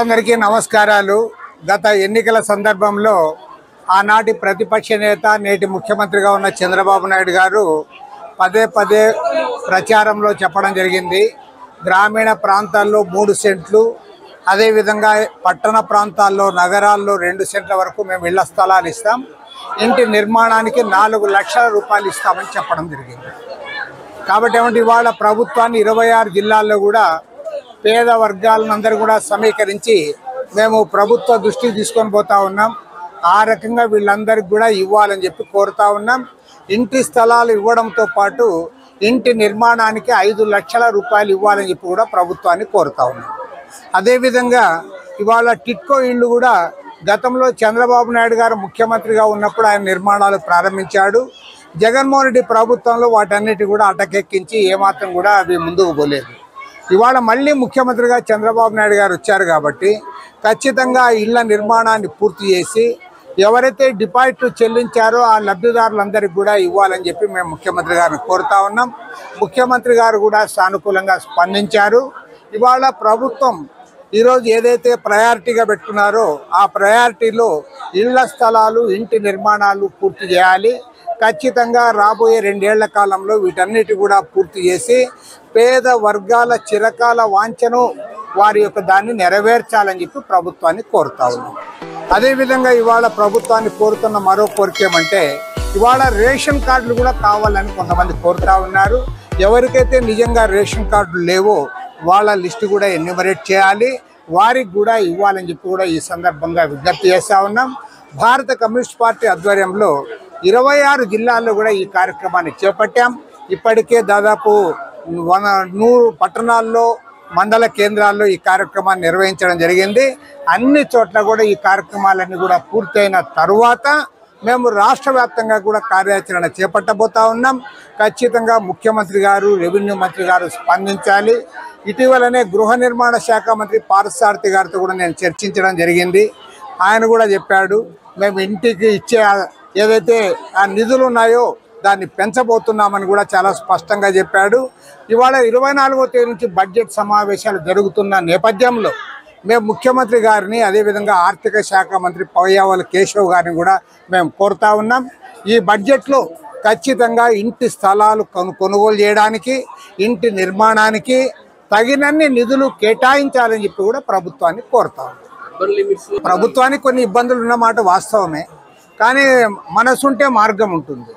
అందరికీ నమస్కారాలు. గత ఎన్నికల సందర్భంలో ఆనాటి ప్రతిపక్ష నేత నేటి ముఖ్యమంత్రిగా ఉన్న చంద్రబాబు నాయుడు గారు పదే పదే ప్రచారంలో చెప్పడం జరిగింది. గ్రామీణ ప్రాంతాల్లో 3 సెంట్లు, అదేవిధంగా పట్టణ ప్రాంతాల్లో నగరాల్లో 2 సెంట్ల వరకు మేము ఇళ్ల స్థలాలు ఇస్తాం, ఇంటి నిర్మాణానికి 4 లక్షల రూపాయలు ఇస్తామని చెప్పడం జరిగింది. కాబట్టి ఏమంటే ఇవాళ ప్రభుత్వాన్ని 26 జిల్లాల్లో కూడా పేద వర్గాలందరూ కూడా సమీకరించి మేము ప్రభుత్వ దృష్టికి తీసుకొని పోతా ఉన్నాం. ఆ రకంగా వీళ్ళందరికీ కూడా ఇవ్వాలని చెప్పి కోరుతా ఉన్నాం. ఇంటి స్థలాలు ఇవ్వడంతో పాటు ఇంటి నిర్మాణానికి 5 లక్షల రూపాయలు ఇవ్వాలని చెప్పి కూడా ప్రభుత్వాన్ని కోరుతా ఉన్నాం. అదేవిధంగా ఇవాళ టిట్కో ఇళ్ళు కూడా గతంలో చంద్రబాబు నాయుడు గారు ముఖ్యమంత్రిగా ఉన్నప్పుడు ఆయన నిర్మాణాలు ప్రారంభించాడు. జగన్మోహన్ రెడ్డి ప్రభుత్వంలో వాటన్నిటి కూడా అటకెక్కించి ఏమాత్రం కూడా అవి ముందుకు పోలేదు. ఇవాళ మళ్ళీ ముఖ్యమంత్రిగా చంద్రబాబు నాయుడు గారు వచ్చారు కాబట్టి ఖచ్చితంగా ఇళ్ల నిర్మాణాన్ని పూర్తి చేసి ఎవరైతే డిపాజిట్లు చెల్లించారో ఆ లబ్ధిదారులందరికీ కూడా ఇవ్వాలని చెప్పి మేము ముఖ్యమంత్రి గారిని కోరుతా ఉన్నాం. ముఖ్యమంత్రి గారు కూడా సానుకూలంగా స్పందించారు. ఇవాళ ప్రభుత్వం ఈరోజు ఏదైతే ప్రయారిటీగా పెట్టుకున్నారో ఆ ప్రయారిటీలో ఇళ్ల స్థలాలు, ఇంటి నిర్మాణాలు పూర్తి చేయాలి. ఖచ్చితంగా రాబోయే 2 ఏళ్ల కాలంలో వీటన్నిటి కూడా పూర్తి చేసి పేద వర్గాల చిరకాల వాంఛను వారి యొక్క దాన్ని నెరవేర్చాలని చెప్పి ప్రభుత్వాన్ని కోరుతా ఉన్నాం. అదేవిధంగా ఇవాళ ప్రభుత్వాన్ని కోరుతున్న మరో కోరిక ఏమంటే ఇవాళ రేషన్ కార్డులు కూడా కావాలని కొంతమంది కోరుతా ఉన్నారు. ఎవరికైతే నిజంగా రేషన్ కార్డులు లేవో వాళ్ళ లిస్టు కూడా ఎన్యూమరేట్ చేయాలి, వారికి కూడా ఇవ్వాలని చెప్పి కూడా ఈ సందర్భంగా విజ్ఞప్తి చేస్తూ ఉన్నాం. భారత కమ్యూనిస్ట్ పార్టీ ఆధ్వర్యంలో 26 జిల్లాల్లో కూడా ఈ కార్యక్రమాన్ని చేపట్టాం. ఇప్పటికే దాదాపు 100 పట్టణాల్లో, మండల కేంద్రాల్లో ఈ కార్యక్రమాన్ని నిర్వహించడం జరిగింది. అన్ని చోట్ల కూడా ఈ కార్యక్రమాలన్నీ కూడా పూర్తయిన తరువాత మేము రాష్ట్ర వ్యాప్తంగా కూడా కార్యాచరణ చేపట్టబోతా ఉన్నాం. ఖచ్చితంగా ముఖ్యమంత్రి గారు, రెవెన్యూ మంత్రి గారు స్పందించాలి. ఇటీవలనే గృహ నిర్మాణ శాఖ మంత్రి పార్థసారథి గారితో కూడా నేను చర్చించడం జరిగింది. ఆయన కూడా చెప్పాడు మేము ఇంటికి ఇచ్చే ఏదైతే ఆ నిధులు ఉన్నాయో దాన్ని పెంచబోతున్నామని కూడా చాలా స్పష్టంగా చెప్పాడు. ఇవాళ 24వ తేదీ నుంచి బడ్జెట్ సమావేశాలు జరుగుతున్న నేపథ్యంలో మేము ముఖ్యమంత్రి గారిని, అదేవిధంగా ఆర్థిక శాఖ మంత్రి పయ్యావుల కేశవ్ గారిని కూడా మేము కోరుతా ఉన్నాం. ఈ బడ్జెట్లో ఖచ్చితంగా ఇంటి స్థలాలు కొనుగోలు చేయడానికి, ఇంటి నిర్మాణానికి తగినన్ని నిధులు కేటాయించాలని చెప్పి కూడా ప్రభుత్వాన్ని కోరుతా ఉన్నాం. ప్రభుత్వానికి కొన్ని ఇబ్బందులు ఉన్నమాట వాస్తవమే, కానీ మనసుంటే మార్గం ఉంటుంది.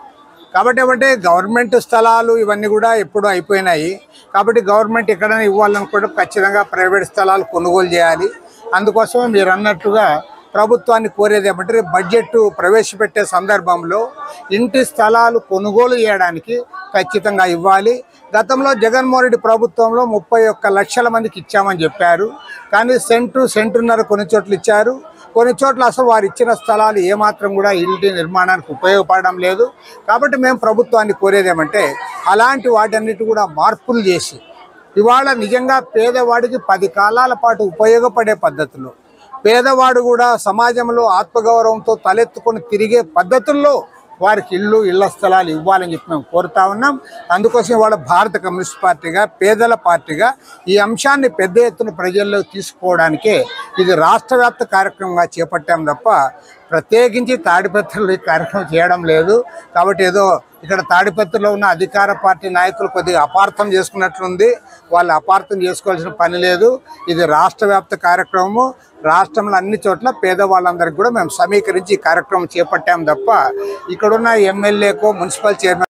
కాబట్టి ఏమంటే గవర్నమెంట్ స్థలాలు ఇవన్నీ కూడా ఎప్పుడూ అయిపోయినాయి. కాబట్టి గవర్నమెంట్ ఎక్కడైనా ఇవ్వాలనుకుంటే ఖచ్చితంగా ప్రైవేట్ స్థలాలు కొనుగోలు చేయాలి. అందుకోసమే మీరు అన్నట్టుగా ప్రభుత్వాన్ని కోరేది ఏమంటే బడ్జెట్ ప్రవేశపెట్టే సందర్భంలో ఇంటి స్థలాలు కొనుగోలు చేయడానికి ఖచ్చితంగా ఇవ్వాలి. గతంలో జగన్మోహన్ రెడ్డి ప్రభుత్వంలో 31 లక్షల మందికి ఇచ్చామని చెప్పారు. కానీ సెంటున్నర కొన్ని చోట్ల ఇచ్చారు, కొన్ని చోట్ల అసలు వారు ఇచ్చిన స్థలాలు ఏమాత్రం కూడా ఇంటి నిర్మాణానికి ఉపయోగపడడం లేదు. కాబట్టి మేము ప్రభుత్వాన్ని కోరేది ఏమంటే అలాంటి వాటన్నిటి కూడా మార్పులు చేసి ఇవాళ నిజంగా పేదవాడికి 10 కాలాల పాటు ఉపయోగపడే పద్ధతులు, పేదవాడు కూడా సమాజంలో ఆత్మగౌరవంతో తలెత్తుకొని తిరిగే పద్ధతుల్లో వారికి ఇళ్ల స్థలాలు ఇవ్వాలని చెప్పి మేము కోరుతా ఉన్నాం. అందుకోసం ఇవాళ భారత కమ్యూనిస్ట్ పార్టీగా, పేదల పార్టీగా ఈ అంశాన్ని పెద్ద ఎత్తున ప్రజల్లోకి తీసుకోవడానికే ఇది రాష్ట్ర వ్యాప్త కార్యక్రమంగా చేపట్టాం తప్ప ప్రత్యేకించి తాడిపత్రిలో ఈ కార్యక్రమం చేయడం లేదు. కాబట్టి ఏదో ఇక్కడ తాడిపత్రిలో ఉన్న అధికార పార్టీ నాయకులు కొద్దిగా అపార్థం చేసుకున్నట్లుంది. వాళ్ళు అపార్థం చేసుకోవాల్సిన పని లేదు. ఇది రాష్ట్ర వ్యాప్త కార్యక్రమము. రాష్ట్రంలో అన్ని చోట్ల పేదవాళ్ళందరికీ కూడా మేము సమీకరించి ఈ కార్యక్రమం చేపట్టాం తప్ప ఇక్కడున్న ఎమ్మెల్యేకో, మున్సిపల్ చైర్మన్